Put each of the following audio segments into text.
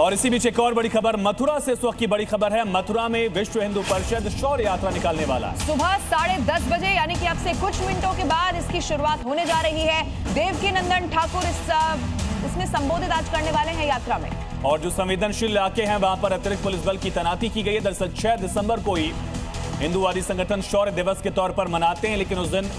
और इसी बीच एक और बड़ी खबर मथुरा से इस वक्त की बड़ी खबर है। मथुरा में विश्व हिंदू परिषद शौर्य यात्रा निकालने वाला सुबह 10:30 बजे यानी कि अब से कुछ मिनटों के बाद इसकी शुरुआत होने जा रही है। देवकीनंदन ठाकुर इसमें संबोधित आज करने वाले हैं यात्रा में। और जो संवेदनशील इलाके हैं वहां पर अतिरिक्त पुलिस बल की तैनाती की गई है। दरअसल 6 दिसंबर को ही हिंदूवादी संगठन शौर्य दिवस के तौर पर मनाते हैं, लेकिन उस दिन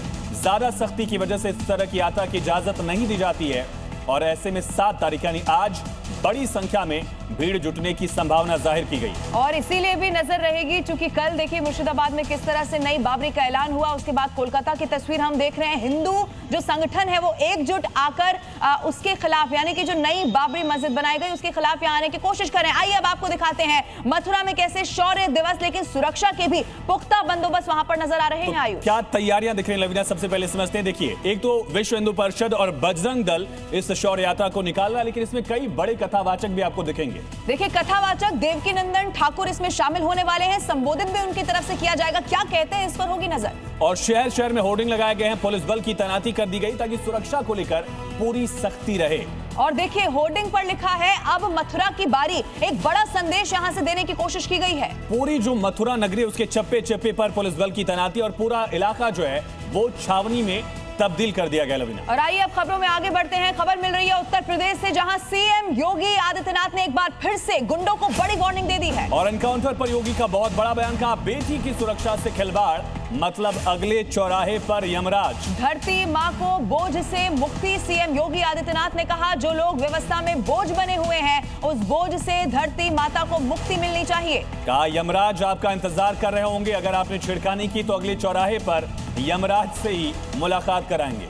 ज्यादा सख्ती की वजह से इस तरह की यात्रा की इजाजत नहीं दी जाती है। और ऐसे में 7 तारीख यानी आज बड़ी संख्या में भीड़ जुटने की संभावना जाहिर की गई और इसीलिए भी नजर रहेगी, चूंकि कल देखिए मुर्शिदाबाद में किस तरह से नई बाबरी का ऐलान हुआ, उसके बाद कोलकाता की तस्वीर हम देख रहे हैं। हिंदू जो संगठन है वो एकजुट आकर उसके खिलाफ यानी कि जो नई बाबरी मस्जिद बनाई गई उसके खिलाफ यहाँ आने की कोशिश कर रहे हैं। आइए अब आपको दिखाते हैं मथुरा में कैसे शौर्य दिवस लेकिन सुरक्षा के भी पुख्ता बंदोबस्त वहां पर नजर आ रहे हैं। आयु क्या तैयारियां दिख रही हैं लवीना, सबसे पहले समझते हैं। देखिए, एक तो विश्व हिंदू परिषद और बजरंग दल इस शौर्य यात्रा को निकाल रहा है, लेकिन इसमें कई बड़े कथावाचक भी आपको दिखेंगे। देखिए, कथावाचक देवकीनंदन ठाकुर इसमें शामिल होने वाले हैं। संबोधित भी उनकी तरफ से किया जाएगा। क्या कहते हैं इस पर होगी नजर। और शहर शहर में होर्डिंग लगाए गए हैं, पुलिस बल की तैनाती कर दी गई ताकि सुरक्षा को लेकर पूरी सख्ती रहे। और देखिए, होर्डिंग पर लिखा है अब मथुरा की बारी। एक बड़ा संदेश यहां से देने की कोशिश की गई है। पूरी जो मथुरा नगरी उसके चप्पे चप्पे पर पुलिस बल की तैनाती और पूरा इलाका जो है वो छावनी में तब्दील कर दिया गया। लवीना, और आइए अब खबरों में आगे बढ़ते हैं। खबर मिल रही है उत्तर प्रदेश से, जहां सीएम योगी आदित्यनाथ ने एक बार फिर से गुंडों को बड़ी वार्निंग दे दी है। और एनकाउंटर पर योगी का बहुत बड़ा बयान कहा, बेटी की सुरक्षा से खिलवाड़ मतलब अगले चौराहे पर यमराज। धरती मां को बोझ से मुक्ति, सीएम योगी आदित्यनाथ ने कहा जो लोग व्यवस्था में बोझ बने हुए हैं उस बोझ से धरती माता को मुक्ति मिलनी चाहिए। कहा यमराज आपका इंतजार कर रहे होंगे, अगर आपने छिड़खानी की तो अगले चौराहे पर यमराज से ही मुलाकात कराएंगे।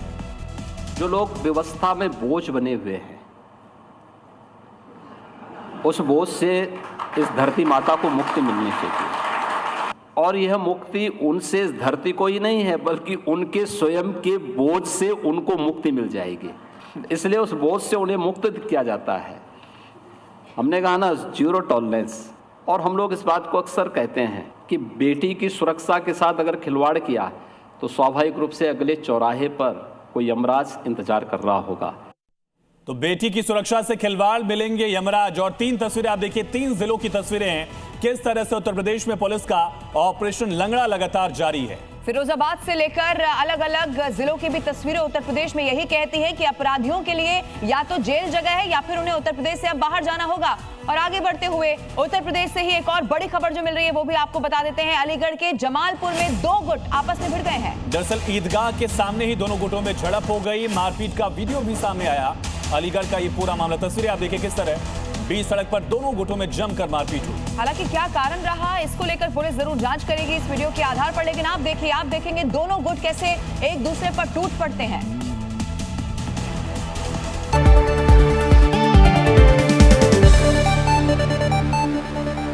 जो लोग व्यवस्था में बोझ बने हुए हैं उस बोझ से इस धरती माता को मुक्ति मिलनी चाहिए। और यह मुक्ति उनसे इस धरती को ही नहीं है बल्कि उनके स्वयं के बोझ से उनको मुक्ति मिल जाएगी। इसलिए उस बोझ से उन्हें मुक्त किया जाता है। हमने कहा ना, जीरो टॉलरेंस। और हम लोग इस बात को अक्सर कहते हैं कि बेटी की सुरक्षा के साथ अगर खिलवाड़ किया तो स्वाभाविक रूप से अगले चौराहे पर कोई यमराज इंतजार कर रहा होगा। तो बेटी की सुरक्षा से खिलवाड़ मिलेंगे यमराज। और 3 तस्वीरें आप देखिए, 3 जिलों की तस्वीरें हैं, किस तरह से उत्तर प्रदेश में पुलिस का ऑपरेशन लंगड़ा लगातार जारी है। फिरोजाबाद से लेकर अलग अलग जिलों की भी तस्वीरें उत्तर प्रदेश में यही कहती है कि अपराधियों के लिए या तो जेल जगह है या फिर उन्हें उत्तर प्रदेश से अब बाहर जाना होगा। और आगे बढ़ते हुए उत्तर प्रदेश से ही एक और बड़ी खबर जो मिल रही है वो भी आपको बता देते हैं। अलीगढ़ के जमालपुर में 2 गुट आपस में भिड़ गए हैं। दरअसल ईदगाह के सामने ही दोनों गुटों में झड़प हो गई, मारपीट का वीडियो भी सामने आया। अलीगढ़ का ये पूरा मामला, तस्वीरें आप देखिए किस तरह बीच सड़क पर दोनों गुटों में जमकर मारपीट हुई। हालांकि क्या कारण रहा इसको लेकर पुलिस जरूर जांच करेगी इस वीडियो के आधार पर, लेकिन आप देखेंगे दोनों गुट कैसे एक दूसरे पर टूट पड़ते हैं।